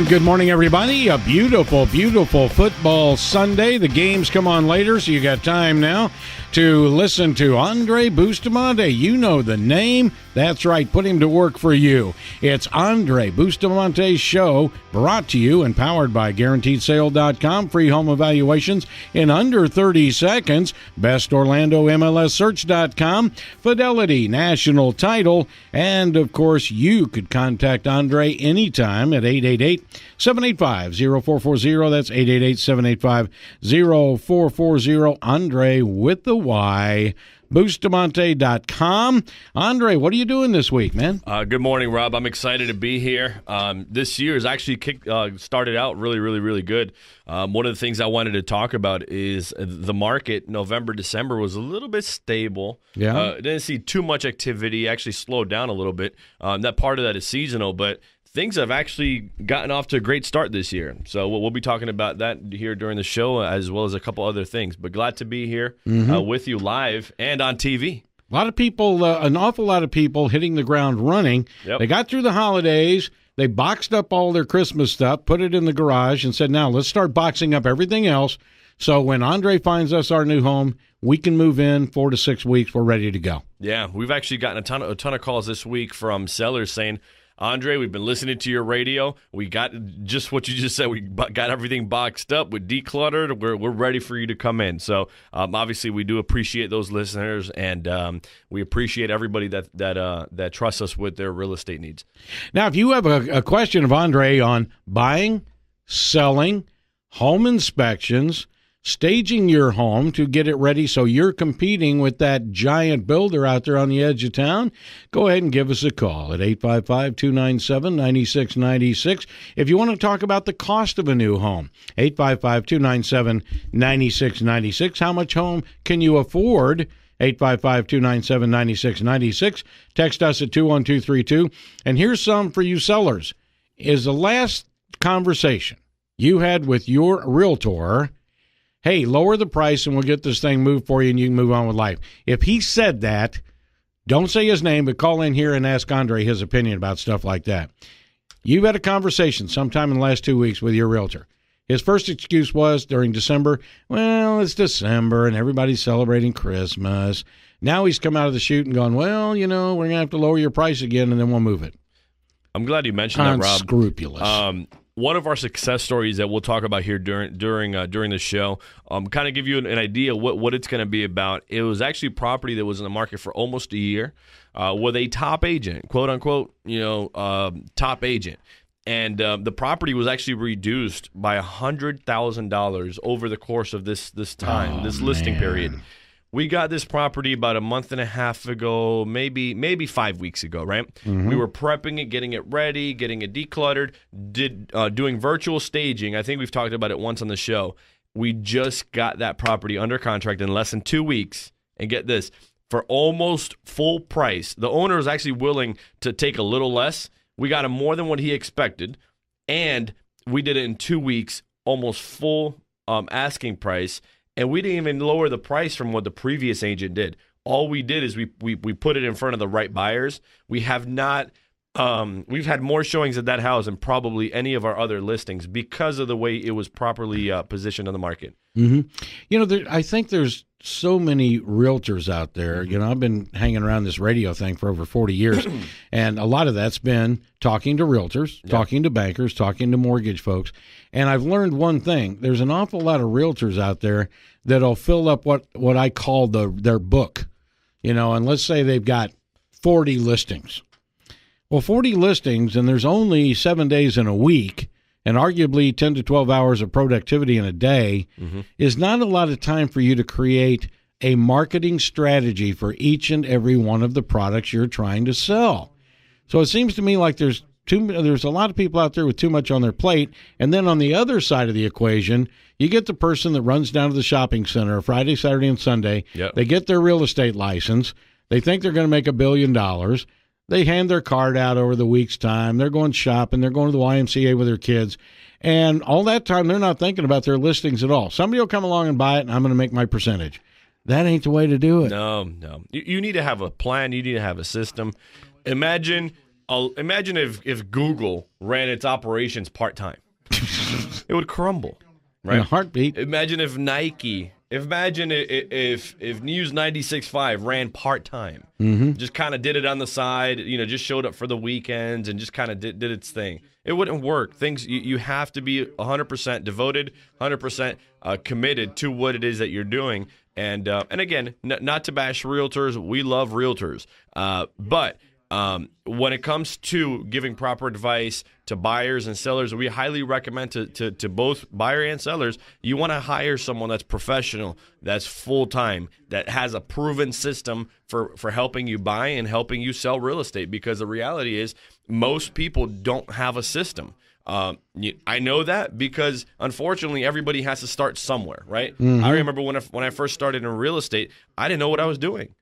And good morning, everybody. A beautiful, beautiful football Sunday. The games come on later, so you got time now to listen to Andrey Bustamante. You know the name. That's right. Put him to work for you. It's Andrey Bustamante's show, brought to you and powered by GuaranteedSale.com. Free home evaluations in under 30 seconds. Best Orlando MLS Search.com. Fidelity National Title. And, of course, you could contact Andrey anytime at 888-785-0440. That's 888-785-0440. Andrey with the Y. Bustamante.com. Andrey, what are you doing this week, man? Good morning, Rob. I'm excited to be here. This year has actually started out really good. One of the things I wanted to talk about is the market. November, December was a little bit stable. Yeah. Didn't see too much activity. Actually slowed down a little bit. That part of that is seasonal, but things have actually gotten off to a great start this year. So we'll be talking about that here during the show, as well as a couple other things. But glad to be here with you live and on TV. A lot of people, an awful lot of people hitting the ground running. Yep. They got through the holidays. They boxed up all their Christmas stuff, put it in the garage, and said, now let's start boxing up everything else. So when Andrey finds us our new home, we can move in 4 to 6 weeks. We're ready to go. Yeah, we've actually gotten a ton of calls this week from sellers saying, Andrey, we've been listening to your radio. We got just what you just said. We got everything boxed up. We decluttered. We're ready for you to come in. So obviously, we do appreciate those listeners, and we appreciate everybody that trusts us with their real estate needs. Now, if you have a question of Andrey on buying, selling, home inspections, staging your home to get it ready so you're competing with that giant builder out there on the edge of town, go ahead and give us a call at 855-297-9696. If you want to talk about the cost of a new home, 855-297-9696. How much home can you afford? 855-297-9696. Text us at 21232. And here's some for you sellers. Is the last conversation you had with your realtor, hey, lower the price and we'll get this thing moved for you and you can move on with life? If he said that, don't say his name, but call in here and ask Andrey his opinion about stuff like that. You've had a conversation sometime in the last 2 weeks with your realtor. His first excuse was during December, well, it's December and everybody's celebrating Christmas. Now he's come out of the chute and gone, well, we're going to have to lower your price again and then we'll move it. I'm glad you mentioned that, Rob. Unscrupulous. One of our success stories that we'll talk about here during the show, kind of give you an idea what it's going to be about. It was actually a property that was in the market for almost a year with a top agent, quote unquote, top agent. And the property was actually reduced by $100,000 over the course of this listing period. We got this property about a month and a half ago, maybe 5 weeks ago, right? Mm-hmm. We were prepping it, getting it ready, getting it decluttered, doing virtual staging. I think we've talked about it once on the show. We just got that property under contract in less than 2 weeks. And get this, for almost full price. The owner was actually willing to take a little less. We got him more than what he expected. And we did it in 2 weeks, almost full asking price. And we didn't even lower the price from what the previous agent did. All we did is we put it in front of the right buyers. We have not we've had more showings at that house than probably any of our other listings because of the way it was properly positioned on the market. Mm-hmm. I think there's so many realtors out there. I've been hanging around this radio thing for over 40 years, and a lot of that's been talking to realtors, talking to bankers, talking to mortgage folks. And I've learned one thing. There's an awful lot of realtors out there that'll fill up what I call their book, and let's say they've got 40 listings. Well, 40 listings, and there's only 7 days in a week, and arguably 10 to 12 hours of productivity in a day, is not a lot of time for you to create a marketing strategy for each and every one of the products you're trying to sell. So it seems to me like there's a lot of people out there with too much on their plate. And then on the other side of the equation, you get the person that runs down to the shopping center Friday, Saturday, and Sunday. Yep. They get their real estate license. They think they're going to make $1 billion. They hand their card out over the week's time. They're going shopping. They're going to the YMCA with their kids. And all that time, they're not thinking about their listings at all. Somebody will come along and buy it, and I'm going to make my percentage. That ain't the way to do it. No. You need to have a plan. You need to have a system. Imagine Imagine if Google ran its operations part-time. It would crumble, right? In a heartbeat. Imagine if Nike, imagine if News 96.5 ran part-time. Just kind of did it on the side, just showed up for the weekends and just kind of did its thing. It wouldn't work. You have to be 100% devoted, 100% committed to what it is that you're doing. And again, not to bash realtors, we love realtors. But when it comes to giving proper advice to buyers and sellers, we highly recommend to both buyer and sellers, you want to hire someone that's professional, that's full-time, that has a proven system for helping you buy and helping you sell real estate, because the reality is most people don't have a system. I know that because, unfortunately, everybody has to start somewhere, right? I remember when I first started in real estate, I didn't know what I was doing.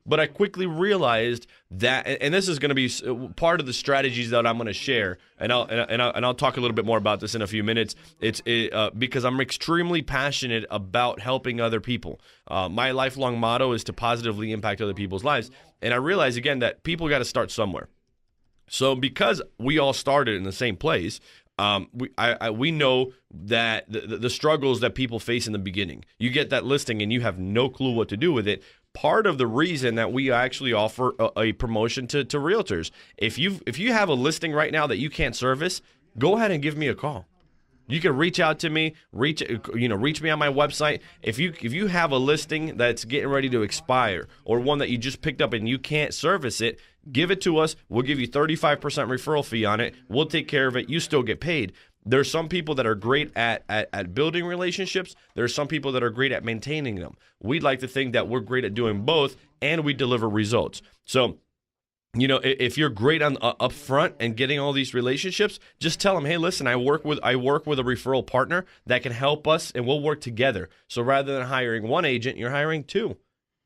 But I quickly realized that, and this is going to be part of the strategies that I'm going to share, and I'll talk a little bit more about this in a few minutes. It's because I'm extremely passionate about helping other people. My lifelong motto is to positively impact other people's lives, and I realize again that people got to start somewhere. So because we all started in the same place, we know that the struggles that people face in the beginning. You get that listing and you have no clue what to do with it. Part of the reason that we actually offer a promotion to realtors, if you have a listing right now that you can't service, go ahead and give me a call. You can reach out to me, reach me on my website. If you have a listing that's getting ready to expire or one that you just picked up and you can't service it, give it to us. We'll give you 35% referral fee on it. We'll take care of it. You still get paid. There's some people that are great at building relationships. There's some people that are great at maintaining them. We'd like to think that we're great at doing both, and we deliver results. So, if you're great on up front and getting all these relationships, just tell them, hey, listen, I work with a referral partner that can help us, and we'll work together. So rather than hiring one agent, you're hiring two.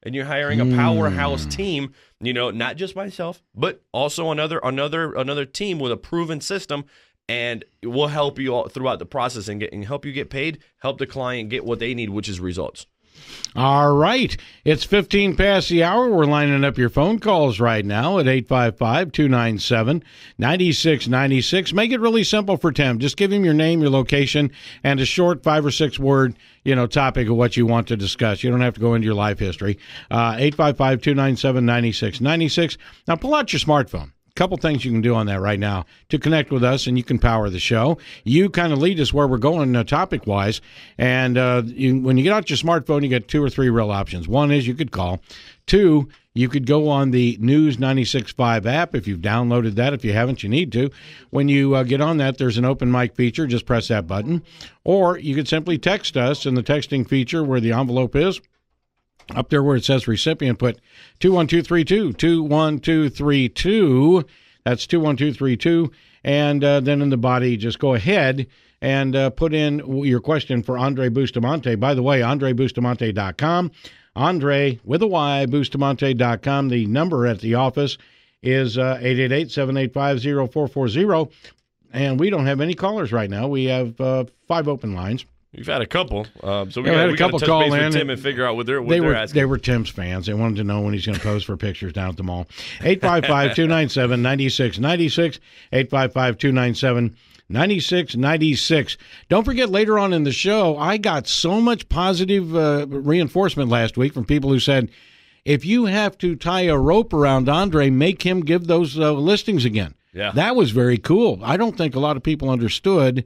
And you're hiring a powerhouse team, not just myself, but also another team with a proven system, and we'll help you all throughout the process and help you get paid, help the client get what they need, which is results. All right. It's 15 past the hour. We're lining up your phone calls right now at 855-297-9696. Make it really simple for Tim. Just give him your name, your location, and a short 5 or 6 word, topic of what you want to discuss. You don't have to go into your life history. 855-297-9696. Now pull out your smartphone. Couple things you can do on that right now to connect with us, and you can power the show. You kind of lead us where we're going topic-wise, and when you get out your smartphone, you get 2 or 3 real options. One is you could call. 2, you could go on the News 96.5 app. If you've downloaded that, if you haven't, you need to. When you get on that, there's an open mic feature. Just press that button. Or you could simply text us in the texting feature where the envelope is. Up there where it says recipient, put 21232, 21232. That's 21232. And then in the body, just go ahead and put in your question for Andrey Bustamante. By the way, AndreyBustamante.com. Andrey, with a Y, Bustamante.com. The number at the office is 888-785-0440. And we don't have any callers right now. We have 5 open lines. We've had a couple, so we had a couple touch call base in with Tim and figure out what they're asking. They were Tim's fans. They wanted to know when he's going to pose for pictures down at the mall. 855-297-9696. 855-297-9696. Don't forget, later on in the show, I got so much positive reinforcement last week from people who said, if you have to tie a rope around Andrey, make him give those listings again. Yeah, that was very cool. I don't think a lot of people understood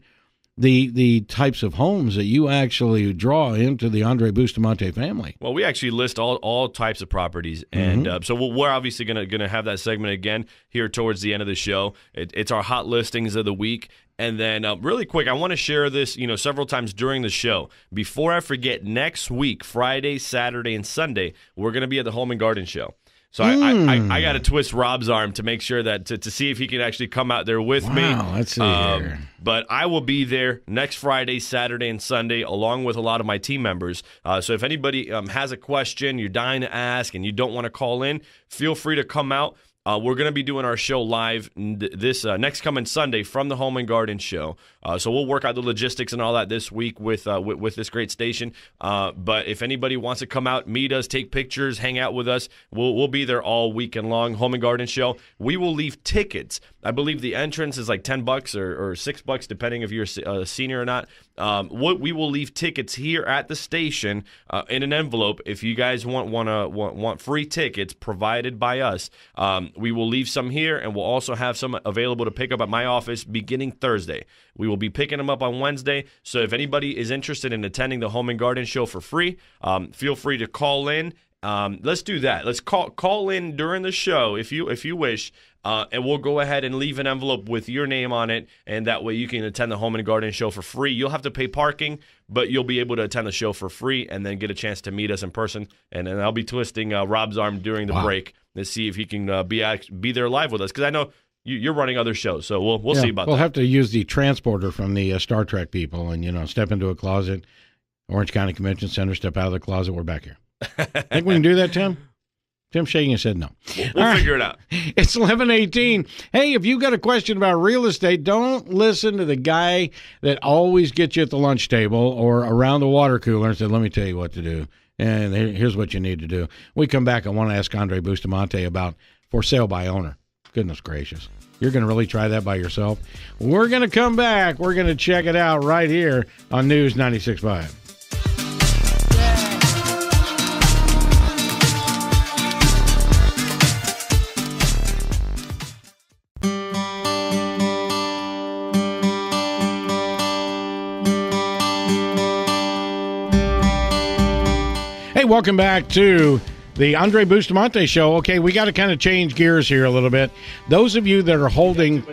the types of homes that you actually draw into the Andrey Bustamante family. Well, we actually list all types of properties, and so we're obviously gonna have that segment again here towards the end of the show. It's our hot listings of the week, and then really quick, I want to share this several times during the show. Before I forget, next week, Friday, Saturday, and Sunday, we're gonna be at the Home and Garden Show. So I got to twist Rob's arm to make sure that to see if he can actually come out there with me. Let's see here. But I will be there next Friday, Saturday, and Sunday, along with a lot of my team members. So if anybody has a question, you're dying to ask, and you don't want to call in, feel free to come out. we're going to be doing our show live this next coming Sunday from the Home and Garden Show. So we'll work out the logistics and all that this week with this great station. But if anybody wants to come out, meet us, take pictures, hang out with us, we'll be there all weekend long. Home and Garden Show. We will leave tickets. I believe the entrance is like $10 or $6, depending if you're a senior or not. We will leave tickets here at the station in an envelope. If you guys want free tickets provided by us, we will leave some here, and we'll also have some available to pick up at my office beginning Thursday. We will be picking them up on Wednesday. So if anybody is interested in attending the Home and Garden Show for free, feel free to call in. Let's do that. Let's call in during the show if you wish. And we'll go ahead and leave an envelope with your name on it, and that way you can attend the Home and Garden Show for free. You'll have to pay parking, but you'll be able to attend the show for free and then get a chance to meet us in person. And then I'll be twisting Rob's arm during the break to see if he can be there live with us, because I know you're running other shows, so we'll see about that. We'll have to use the transporter from the Star Trek people and, step into a closet, Orange County Convention Center, step out of the closet, we're back here. Think we can do that, Tim? Tim shaking his head no. We'll figure it out. It's 11:18. Hey, if you've got a question about real estate, don't listen to the guy that always gets you at the lunch table or around the water cooler and said, let me tell you what to do. And here's what you need to do. We come back, I want to ask Andrey Bustamante about for sale by owner. Goodness gracious. You're going to really try that by yourself? We're going to come back. We're going to check it out right here on News 96.5. Welcome back to the Andrey Bustamante Show. Okay, we got to kind of change gears here a little bit. Those of you that are holding...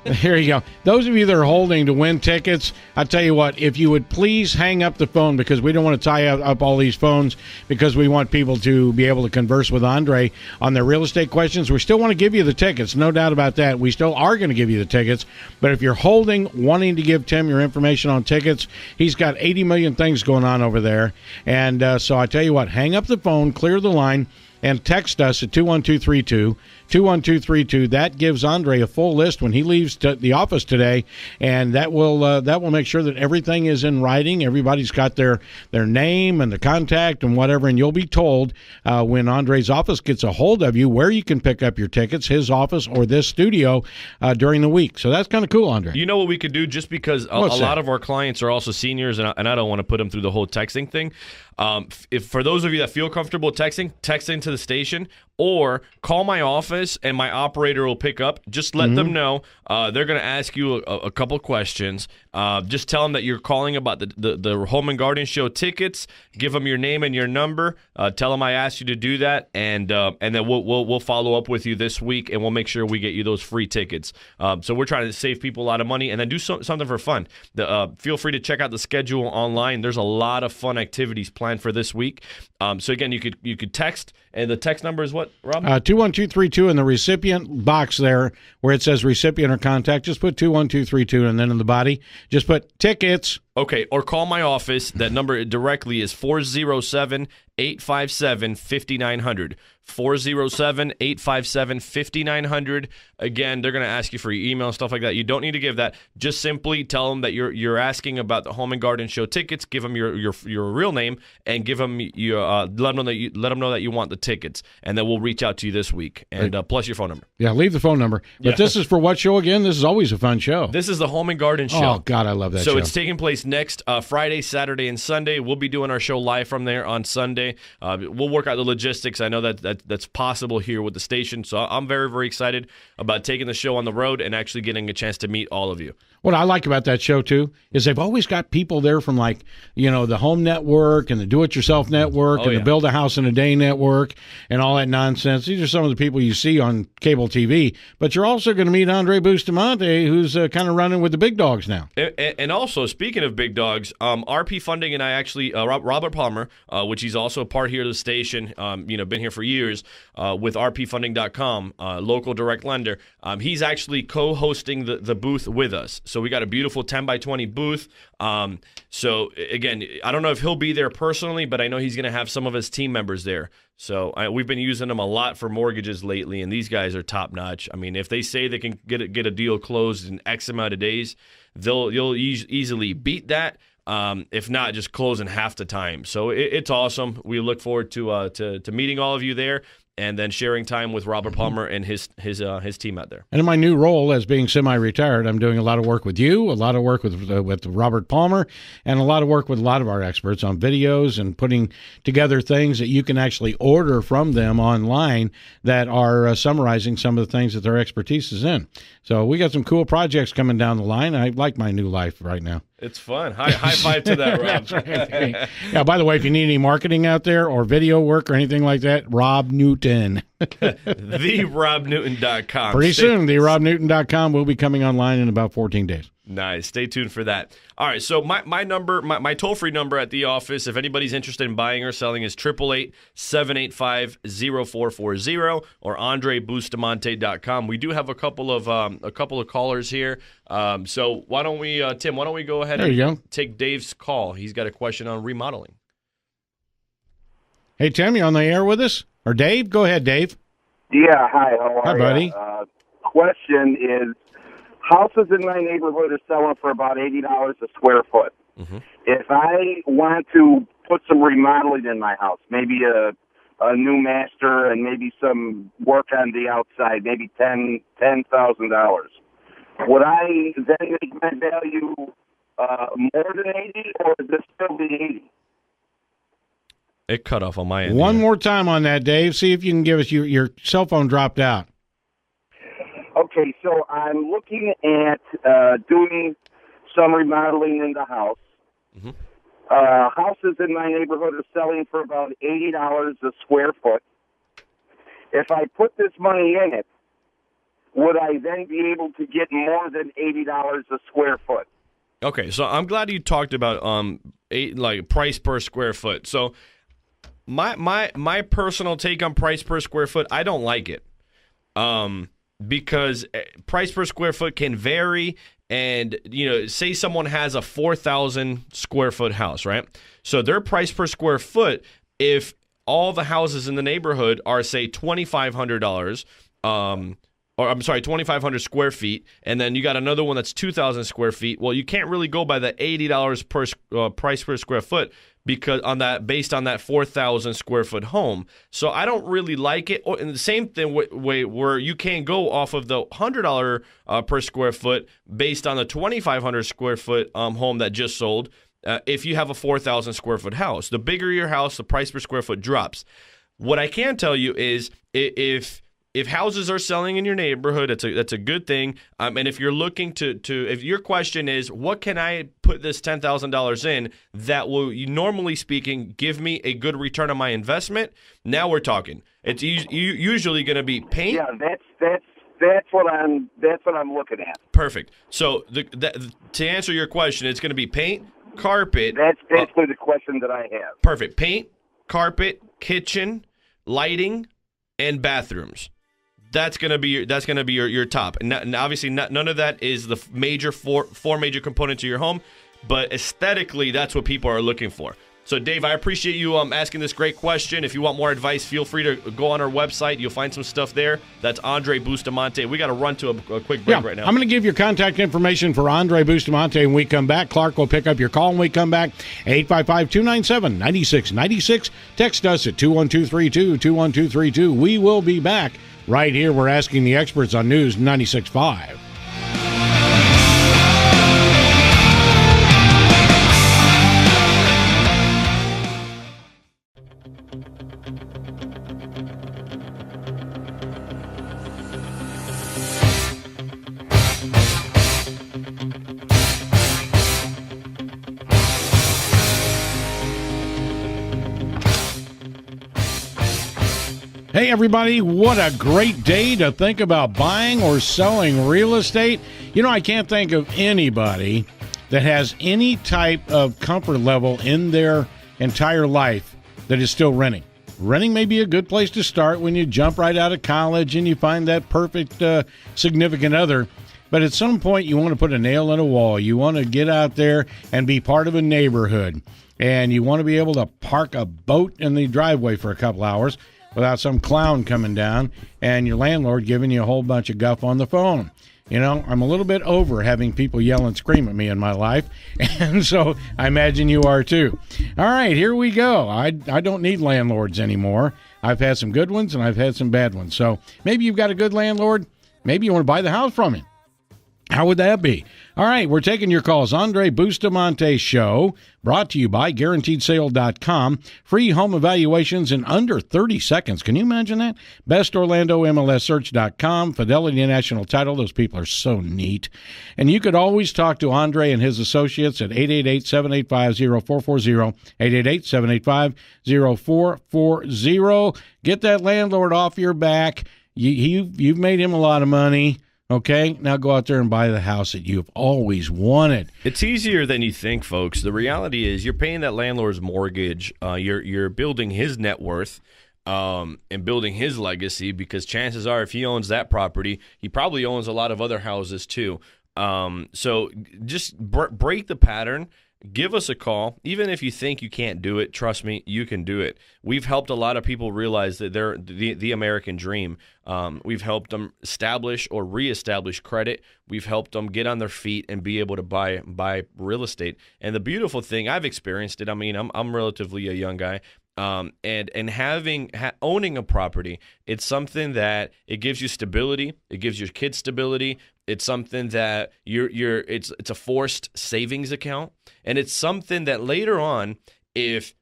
Here you go. Those of you that are holding to win tickets, I tell you what, if you would please hang up the phone, because we don't want to tie up all these phones, because we want people to be able to converse with Andrey on their real estate questions. We still want to give you the tickets, no doubt about that. We still are going to give you the tickets, but if you're holding, wanting to give Tim your information on tickets, he's got 80 million things going on over there. And so I tell you what, hang up the phone, clear the line, and text us at 21232. 21232. That gives Andrey a full list when he leaves the office today, and that will make sure that everything is in writing. Everybody's got their name and the contact and whatever, and you'll be told when Andrey's office gets a hold of you where you can pick up your tickets, his office or this studio during the week. So that's kind of cool, Andrey. You know what we could do, just because a lot of our clients are also seniors, and I don't want to put them through the whole texting thing. If for those of you that feel comfortable texting, text into the station or call my office and my operator will pick up. Just let them know. They're going to ask you a couple questions. Just tell them that you're calling about the Home and Garden Show tickets. Give them your name and your number. Tell them I asked you to do that, and then we'll follow up with you this week, and we'll make sure we get you those free tickets. So we're trying to save people a lot of money and then do something for fun. Feel free to check out the schedule online. There's a lot of fun activities planned for this week. So again, you could text, and the text number is what, Rob? 21232 in the recipient box there where it says recipient or contact. Just put 21232, and then in the body, just put tickets. Okay, or call my office. That number directly is 407-857-5900. 407-857-5900. Again, they're going to ask you for your email and stuff like that. You don't need to give that. Just simply tell them that you're asking about the Home and Garden Show tickets. Give them your real name, and give them let them know that you want the tickets, and then we'll reach out to you this week, and plus your phone number. Yeah, leave the phone number. But this is for what show again? This is always a fun show. This is the Home and Garden Show. Oh God, I love that show. So it's taking place next Friday, Saturday, and Sunday. We'll be doing our show live from there on Sunday. We'll work out the logistics. I know that's possible here with the station, so I'm very, very excited about taking the show on the road and actually getting a chance to meet all of you. What I like about that show, too, is they've always got people there from, like, the Home Network and the Do-It-Yourself Network the Build a House in a Day Network and all that nonsense. These are some of the people you see on cable TV. But you're also going to meet Andrey Bustamante, who's kind of running with the big dogs now. And also, speaking of big dogs, RP Funding and I actually, Robert Palmer, which he's also a part here of the station, been here for years with rpfunding.com, local direct lender. He's actually co-hosting the booth with us. So we got a beautiful 10 by 20 booth. So again, I don't know if he'll be there personally, but I know he's going to have some of his team members there. So we've been using them a lot for mortgages lately, and these guys are top notch. I mean, if they say they can get a deal closed in X amount of days, you'll easily beat that. If not, just close in half the time. So it's awesome. We look forward to meeting all of you there, and then sharing time with Robert Palmer and his team out there. And in my new role as being semi-retired, I'm doing a lot of work with you, a lot of work with Robert Palmer, and a lot of work with a lot of our experts on videos and putting together things that you can actually order from them online that are summarizing some of the things that their expertise is in. So we got some cool projects coming down the line. I like my new life right now. It's fun. High five to that, Rob. Right. Yeah, by the way, if you need any marketing out there or video work or anything like that, Rob Newton. TheRobNewton.com. Pretty soon, TheRobNewton.com will be coming online in about 14 days. Nice. Stay tuned for that. All right, so my toll-free number at the office, if anybody's interested in buying or selling, is 888-785-0440 or AndreyBustamante.com. We do have a couple of callers here. So why don't we, Tim, go ahead and take Dave's call. He's got a question on remodeling. Hey, Tim, you on the air with us? Or Dave? Go ahead, Dave. Yeah, hi, how are you? Hi, buddy. Question is, houses in my neighborhood are selling for about $80 a square foot. Mm-hmm. If I want to put some remodeling in my house, maybe a new master and maybe some work on the outside, maybe $10,000, would I then make my value more than 80, or is it still the 80? It cut off on my end. One more time on that, Dave. See if you can give us your cell phone dropped out. Okay, so I'm looking at doing some remodeling in the house. Mm-hmm. Houses in my neighborhood are selling for about $80 a square foot. If I put this money in it, would I then be able to get more than $80 a square foot? Okay, so I'm glad you talked about price per square foot. So my personal take on price per square foot, I don't like it. Because price per square foot can vary, and say someone has a 4,000 square foot house, right? So their price per square foot, if all the houses in the neighborhood are say $2,500, or I'm sorry, 2,500 square feet, and then you got another one that's 2,000 square feet. Well, you can't really go by the $80 per price per square foot because based on that 4,000 square foot home. So I don't really like it. And the same thing way where you can't go off of the $100 per square foot based on the 2,500 square foot home that just sold. If you have a 4,000 square foot house, the bigger your house, the price per square foot drops. What I can tell you is if houses are selling in your neighborhood, that's a good thing. And if you're looking if your question is, what can I put this $10,000 in that will, normally speaking, give me a good return on my investment? Now we're talking. It's usually going to be paint. Yeah, that's what I'm looking at. Perfect. So to answer your question, it's going to be paint, carpet. That's basically the question that I have. Perfect. Paint, carpet, kitchen, lighting, and bathrooms. That's gonna be your top, and obviously none of that is the major four major components of your home, but aesthetically that's what people are looking for. So Dave, I appreciate you asking this great question. If you want more advice, feel free to go on our website. You'll find some stuff there. That's Andrey Bustamante. We got to run to a quick break right now. I'm going to give your contact information for Andrey Bustamante when we come back. Clark will pick up your call when we come back. 855-297-9696. Text us at 21232. We will be back right here. We're asking the experts on News 96.5. Hey, everybody, what a great day to think about buying or selling real estate. I can't think of anybody that has any type of comfort level in their entire life that is still renting. Renting may be a good place to start when you jump right out of college and you find that perfect significant other. But at some point, you want to put a nail in a wall. You want to get out there and be part of a neighborhood. and you want to be able to park a boat in the driveway for a couple hours without some clown coming down and your landlord giving you a whole bunch of guff on the phone. You know, I'm a little bit over having people yell and scream at me in my life, and so I imagine you are too. All right, here we go. I don't need landlords anymore. I've had some good ones, and I've had some bad ones. So maybe you've got a good landlord. Maybe you want to buy the house from him. How would that be? All right, we're taking your calls. Andrey Bustamante Show, brought to you by GuaranteedSale.com. Free home evaluations in under 30 seconds. Can you imagine that? BestOrlandoMLSSearch.com. Fidelity National Title. Those people are so neat. And you could always talk to Andrey and his associates at 888-785-0440, 888-785-0440. Get that landlord off your back. You've made him a lot of money. Okay, now go out there and buy the house that you've always wanted. It's easier than you think, folks. The reality is you're paying that landlord's mortgage. You're building his net worth and building his legacy, because chances are if he owns that property, he probably owns a lot of other houses too. So just break the pattern. Give us a call. Even if you think you can't do it, trust me, you can do it. We've helped a lot of people realize that they're the American dream. We've helped them establish or reestablish credit. We've helped them get on their feet and be able to buy real estate. And the beautiful thing, I've experienced it. I mean, I'm relatively a young guy. And owning a property, it's something that it gives you stability. It gives your kids stability. It's something that it's a forced savings account, and it's something that later on, if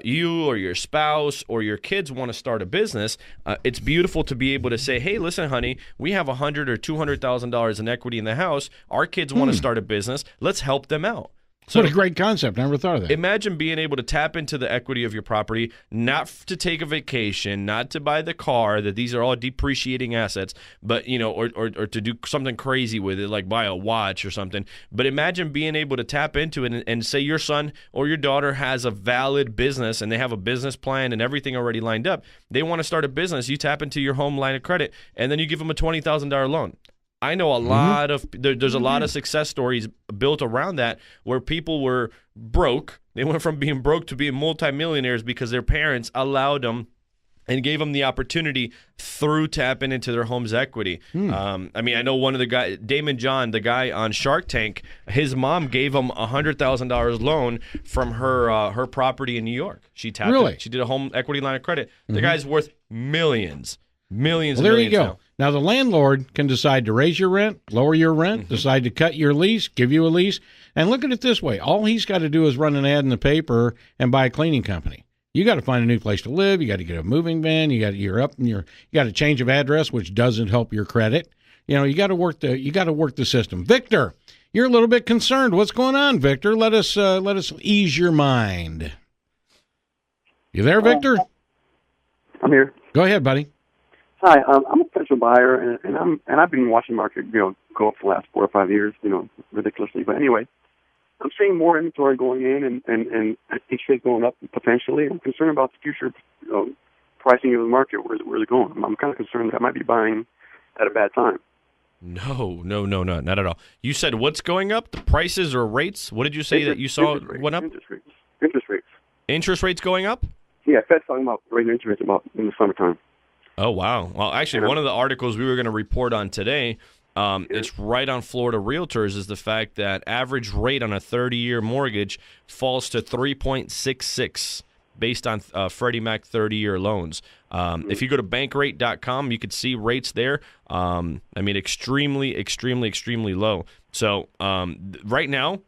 you or your spouse or your kids want to start a business, it's beautiful to be able to say, "Hey, listen, honey, we have $100,000 or $200,000 in equity in the house. Our kids want to start a business. Let's help them out." So, what a great concept. I never thought of that. Imagine being able to tap into the equity of your property, not to take a vacation, not to buy the car, that these are all depreciating assets, but, you know, or to do something crazy with it, like buy a watch or something. But imagine being able to tap into it and say your son or your daughter has a valid business and they have a business plan and everything already lined up. They want to start a business. You tap into your home line of credit, and then you give them a $20,000 loan. I know a lot of there's a lot of success stories built around that where people were broke. They went from being broke to being multimillionaires because their parents allowed them and gave them the opportunity through tapping into their home's equity. I mean, I know one of the guys, Damon John, the guy on Shark Tank, his mom gave him a $100,000 loan from her property in New York. She tapped it. She did a home equity line of credit. The guy's worth millions. Millions. Well, there you go. Now, the landlord can decide to raise your rent, lower your rent, decide to cut your lease, give you a lease. And look at it this way. All he's got to do is run an ad in the paper and buy a cleaning company. You got to find a new place to live. You got to get a moving van. You got a change of address, which doesn't help your credit. You know, you got to work the system. Victor, you're a little bit concerned. What's going on, Victor? Let us ease your mind. You there, Victor? I'm here. Go ahead, buddy. Hi, I'm a potential buyer, and I've been watching the market, go up for the last 4 or 5 years, ridiculously. But anyway, I'm seeing more inventory going in, and interest rates going up potentially. I'm concerned about the future pricing of the market. Where's it going? I'm kind of concerned that I might be buying at a bad time. No, not at all. You said what's going up? The prices or rates? What did you say that you saw went up? Interest rates. Interest rates going up? Yeah, Fed's talking about raising interest rates about in the summertime. Oh, wow. Well, actually, one of the articles we were going to report on today, it's right on Florida Realtors, is the fact that average rate on a 30-year mortgage falls to 3.66 based on Freddie Mac 30-year loans. If you go to bankrate.com, you could see rates there. I mean, extremely, extremely, extremely low. So right now,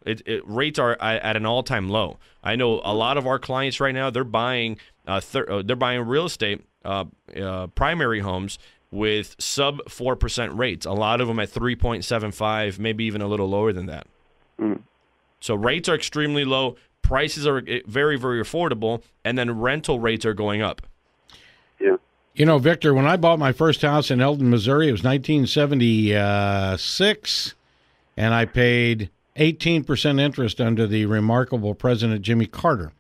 rates are at an all-time low. I know a lot of our clients right now, they're buying real estate, primary homes with sub 4% rates. A lot of them at 3.75, maybe even a little lower than that. So rates are extremely low. Prices are very, very affordable, and then rental rates are going up. Yeah. You know, Victor, when I bought my first house in Eldon, Missouri, it was 1976, and I paid 18% interest under the remarkable President Jimmy Carter.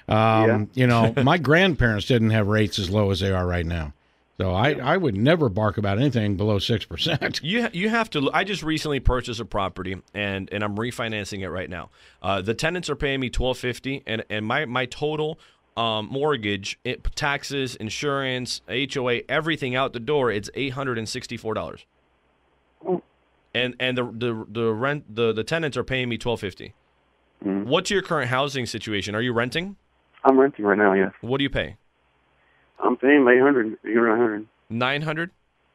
You know, my grandparents didn't have rates as low as they are right now. So I would never bark about anything below 6%. You have to. I just recently purchased a property and I'm refinancing it right now. The tenants are paying me $1,250, and my total mortgage, taxes, insurance, HOA, everything out the door, it's $864. And the rent, the tenants are paying me $1,250. What's your current housing situation? Are you renting? I'm renting right now. Yes. What do you pay? I'm paying $800. $900. $900.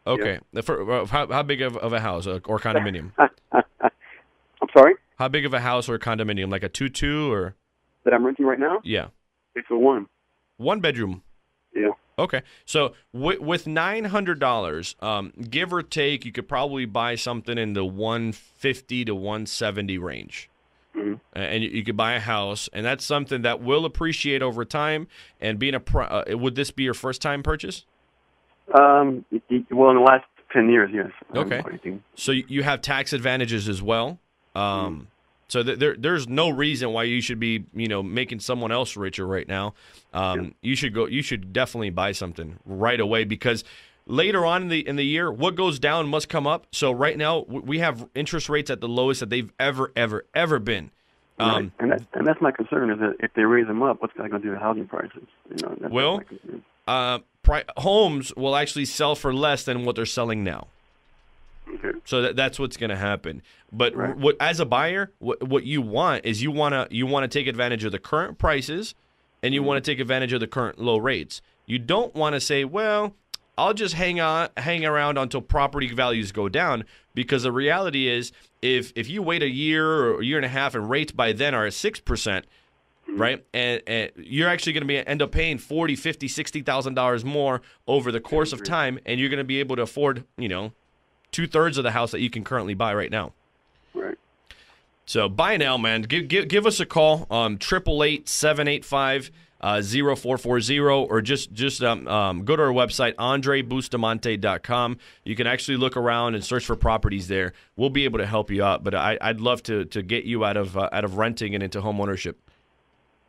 Okay. Yeah. For how big of a house or condominium? I'm sorry. How big of a house or condominium? Like a 2-2 or? That I'm renting right now? Yeah. It's a 1. 1 bedroom. Yeah. Okay. So with $900, give or take, you could probably buy something in the $150 to $170 range. Mm-hmm. And you could buy a house, and that's something that will appreciate over time. And being would this be your first time purchase? Well, in the last 10 years, yes. Okay. So you have tax advantages as well. So there's no reason why you should be, making someone else richer right now. You should definitely buy something right away, because later on in the year, what goes down must come up. So right now we have interest rates at the lowest that they've ever been. Right. And that's my concern, is that if they raise them up, what's that going to do to housing prices? Homes will actually sell for less than what they're selling now. Okay. So that's what's going to happen. But right. As a buyer, what you want is you want to take advantage of the current prices, and you want to take advantage of the current low rates. You don't want to say, well, I'll just hang around until property values go down, because the reality is if you wait a year or a year and a half and rates by then are at 6%, right, and you're actually going to end up paying $40,000, $50,000, $60,000 more over the course of time, and you're going to be able to afford 2/3 of the house that you can currently buy right now. Right. So buy now, man. Give us a call, 888-785-0440, or just go to our website, andreybustamante.com. You can actually look around and search for properties there. We'll be able to help you out, but I'd love to get you out of renting and into home ownership.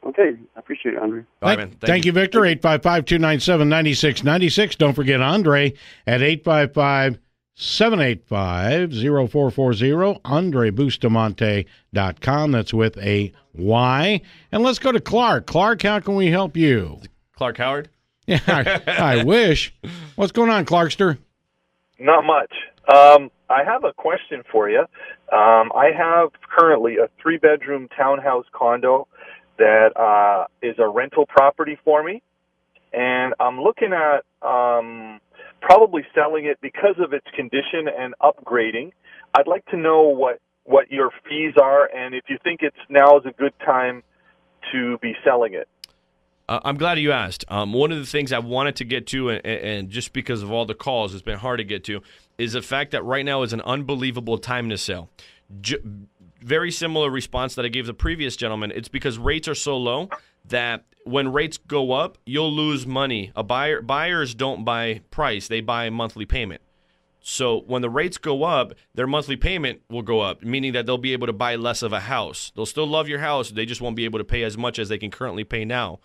Okay, I appreciate it, Andre. All right, man. Thank you, Victor. 855-297-9696. Don't forget Andre at 855-785-0440, andreybustamante.com. That's with a Y. And let's go to Clark. Clark, how can we help you? Clark Howard? Yeah, I wish. What's going on, Clarkster? Not much. I have a question for you. I have currently a 3-bedroom townhouse condo that is a rental property for me, and I'm looking at probably selling it because of its condition and upgrading. I'd like to know what your fees are, and if you think now is a good time to be selling it. I'm glad you asked. One of the things I wanted to get to, and just because of all the calls, it's been hard to get to, is the fact that right now is an unbelievable time to sell. Very similar response that I gave the previous gentleman. It's because rates are so low that when rates go up, you'll lose money. Buyers don't buy price; they buy monthly payment. So when the rates go up, their monthly payment will go up, meaning that they'll be able to buy less of a house. They'll still love your house; they just won't be able to pay as much as they can currently pay now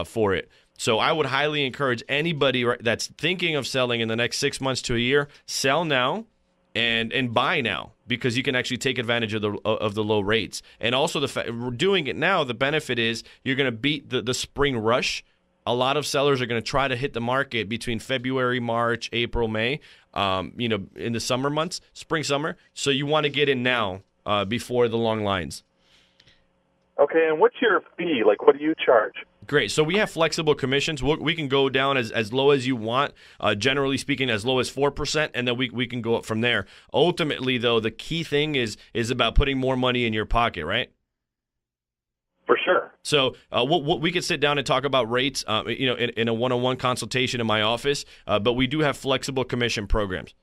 for it. So I would highly encourage anybody that's thinking of selling in the next 6 months to a year, sell now and buy now, because you can actually take advantage of the low rates. And also doing it now, the benefit is you're going to beat the spring rush. A lot of sellers are going to try to hit the market between February, March, April, May, in the summer months, spring, summer. So you want to get in now before the long lines. Okay, and what's your fee? Like, what do you charge? Great. So we have flexible commissions. We can go down as low as you want, generally speaking, as low as 4%, and then we can go up from there. Ultimately, though, the key thing is about putting more money in your pocket, right? For sure. So we could sit down and talk about rates, in a one-on-one consultation in my office, but we do have flexible commission programs.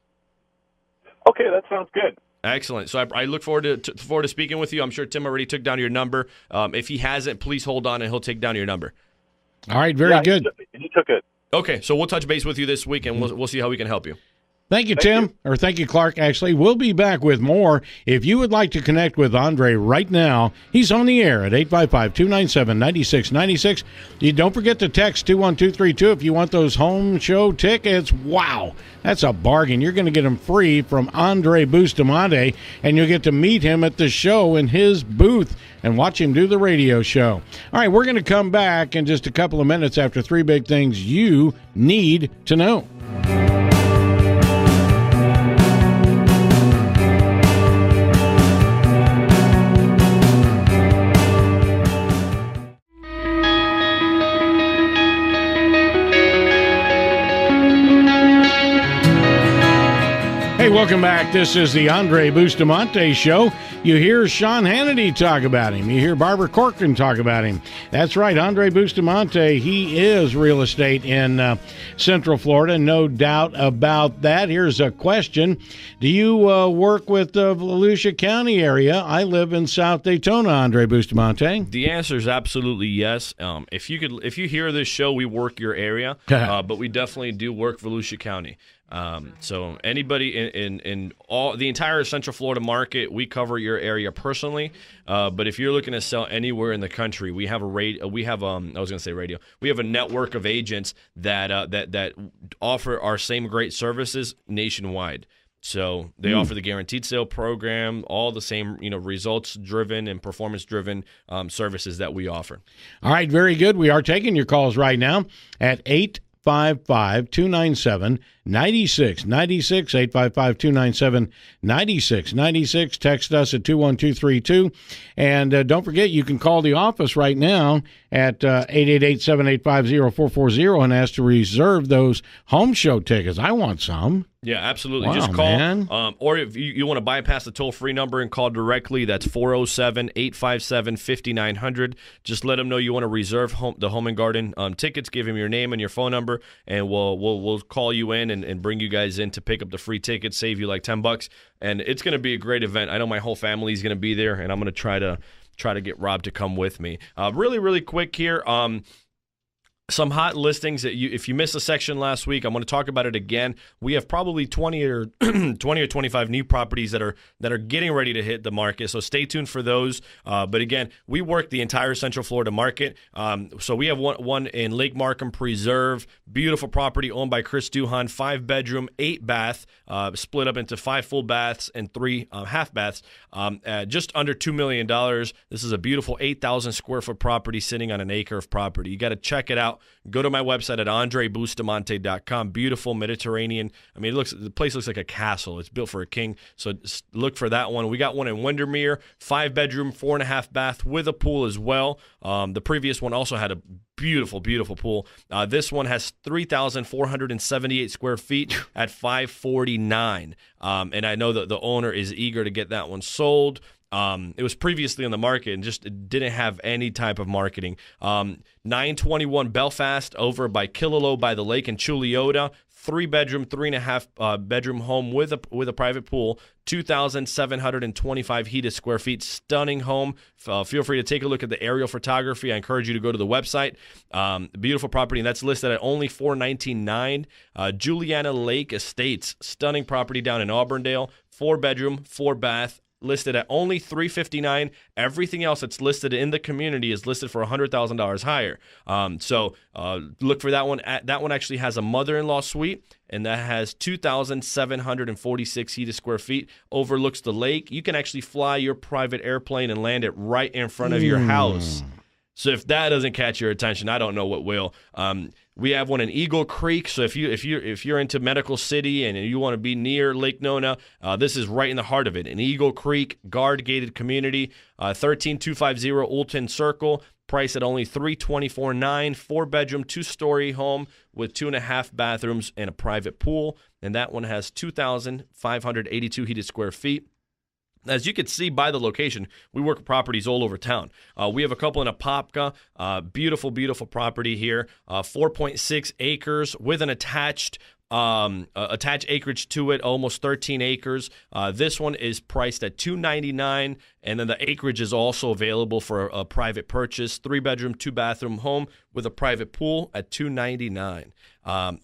Okay, that sounds good. Excellent. So I look forward to speaking with you. I'm sure Tim already took down your number. If he hasn't, please hold on and he'll take down your number. All right, very good. He took it. Okay, so we'll touch base with you this week, and we'll see how we can help you. Thank you, Tim, or thank you, Clark, actually. We'll be back with more. If you would like to connect with Andrey right now, he's on the air at 855-297-9696. You don't forget to text 21232 if you want those home show tickets. Wow, that's a bargain. You're going to get them free from Andrey Bustamante, and you'll get to meet him at the show in his booth and watch him do the radio show. All right, we're going to come back in just a couple of minutes after three big things you need to know. Hey, welcome back. This is the Andrey Bustamante Show. You hear Sean Hannity talk about him. You hear Barbara Corcoran talk about him. That's right, Andrey Bustamante. He is real estate in Central Florida, no doubt about that. Here's a question. Do you work with the Volusia County area? I live in South Daytona, Andrey Bustamante. The answer is absolutely yes. If you hear this show, we work your area, but we definitely do work Volusia County. So anybody in all the entire Central Florida market, we cover your area personally. But if you're looking to sell anywhere in the country, we have we have a network of agents that offer our same great services nationwide. So they offer the guaranteed sale program, all the same, results driven and performance driven services that we offer. All right, very good. We are taking your calls right now at 855-297-9696, 855-297-9696. Text us at 21232. And don't forget, you can call the office right now at 888-785-0440 and ask to reserve those home show tickets. I want some. Yeah, absolutely. Wow, just call. Man. Or if you want to bypass the toll-free number and call directly, that's 407-857-5900. Just let them know you want to reserve the Home and Garden tickets. Give them your name and your phone number, and we'll call you in and bring you guys in to pick up the free tickets, save you like $10. And it's going to be a great event. I know my whole family is going to be there, and I'm going to try to get Rob to come with me. Really, really quick here. Some hot listings that if you missed a section last week, I'm going to talk about it again. We have probably 20 or 25 new properties that are getting ready to hit the market. So stay tuned for those. But again, we work the entire Central Florida market. So we have one in Lake Markham Preserve, beautiful property owned by Chris Duhan, 5-bedroom, 8-bath, split up into 5 full baths and 3 half baths, just under $2 million. This is a beautiful 8,000 square foot property sitting on an acre of property. You got to check it out. Go to my website at andreybustamante.com. Beautiful Mediterranean. I mean, the place looks like a castle. It's built for a king. So look for that one. We got one in Windermere, 5-bedroom, 4.5 bath with a pool as well. The previous one also had a beautiful, beautiful pool. This one has 3,478 square feet at $549. And I know that the owner is eager to get that one sold. It was previously on the market and just didn't have any type of marketing. 921 Belfast over by Killaloe by the lake in Chuliota. 3-bedroom, 3.5 bedroom home with a private pool. 2,725 heated square feet. Stunning home. Feel free to take a look at the aerial photography. I encourage you to go to the website. Beautiful property, and that's listed at only $419,900. Juliana Lake Estates. Stunning property down in Auburndale. 4-bedroom, 4-bath. Listed at only $359,000. Everything else that's listed in the community is listed for $100,000 higher. So look for that one. That one actually has a mother-in-law suite, and that has 2,746 heated square feet. Overlooks the lake. You can actually fly your private airplane and land it right in front of your house. So if that doesn't catch your attention, I don't know what will. We have one in Eagle Creek. So if you're into Medical City and you want to be near Lake Nona, this is right in the heart of it. In Eagle Creek, guard gated community, 13250 Oulton Circle. Price at only $324,900. 4-bedroom, 2-story home with 2.5 bathrooms and a private pool, and that one has 2,582 heated square feet. As you can see by the location, we work with properties all over town. We have a couple in Apopka, beautiful, beautiful property here, 4.6 acres with an attached attached acreage to it, almost 13 acres. This one is priced at $299, and then the acreage is also available for a private purchase. 3-bedroom, 2-bathroom home with a private pool at $299.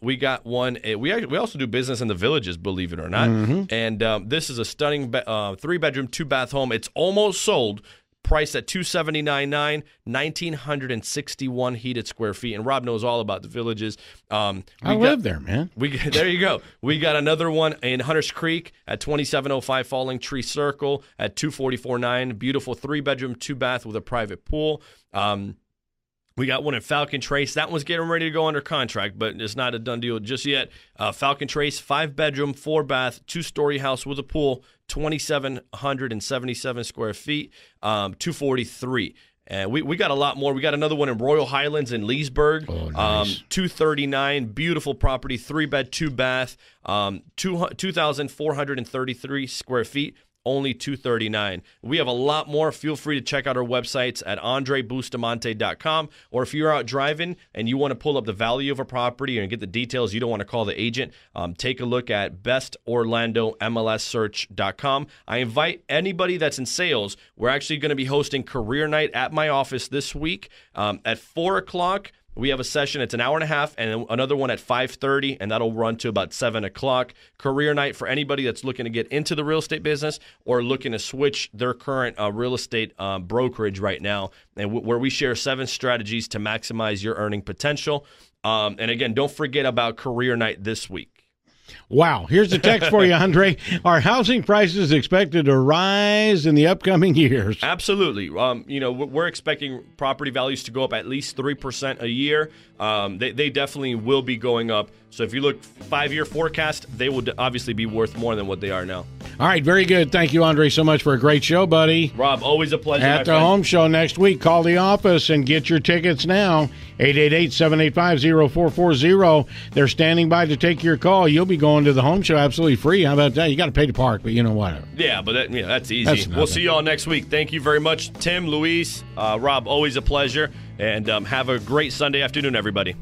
We got one. We also do business in the Villages, believe it or not. And this is a stunning 3-bedroom, 2-bath home. It's almost sold. Priced at $279.9, 1,961 heated square feet. And Rob knows all about the Villages. I live there, man. There you go. We got another one in Hunters Creek at 2705 Falling Tree Circle at $244.9. Beautiful 3-bedroom, 2-bath with a private pool. We got one in Falcon Trace. That one's getting ready to go under contract, but it's not a done deal just yet. Falcon Trace, 5-bedroom, 4-bath, 2-story house with a pool, 2,777 square feet, $243. And we got a lot more. We got another one in Royal Highlands in Leesburg, nice. $239, beautiful property, 3-bed, 2-bath, 2,433 square feet. Only $239. We have a lot more. Feel free to check out our websites at andrebustamante.com. Or if you're out driving and you want to pull up the value of a property and get the details, you don't want to call the agent, take a look at bestorlandomlssearch.com. I invite anybody that's in sales. We're actually going to be hosting Career Night at my office this week at 4 o'clock. We have a session. It's an hour and a half, and another one at 5:30, and that'll run to about 7 o'clock. Career night for anybody that's looking to get into the real estate business or looking to switch their current real estate brokerage right now, and where we share 7 strategies to maximize your earning potential. And again, don't forget about Career Night this week. Wow. Here's a text for you, Andre. Are housing prices expected to rise in the upcoming years? Absolutely. We're expecting property values to go up at least 3% a year. They definitely will be going up. So if you look 5-year forecast, they will obviously be worth more than what they are now. All right, very good. Thank you, Andre, so much for a great show, buddy. Rob, always a pleasure. At the home show next week, call the office and get your tickets now. 888-785-0440. They're standing by to take your call. You'll be going to the home show absolutely free. How about that? You got to pay to park, but you know what? Yeah, but that's easy. We'll see you all next week. Thank you very much, Tim, Luis, Rob, always a pleasure. And have a great Sunday afternoon, everybody.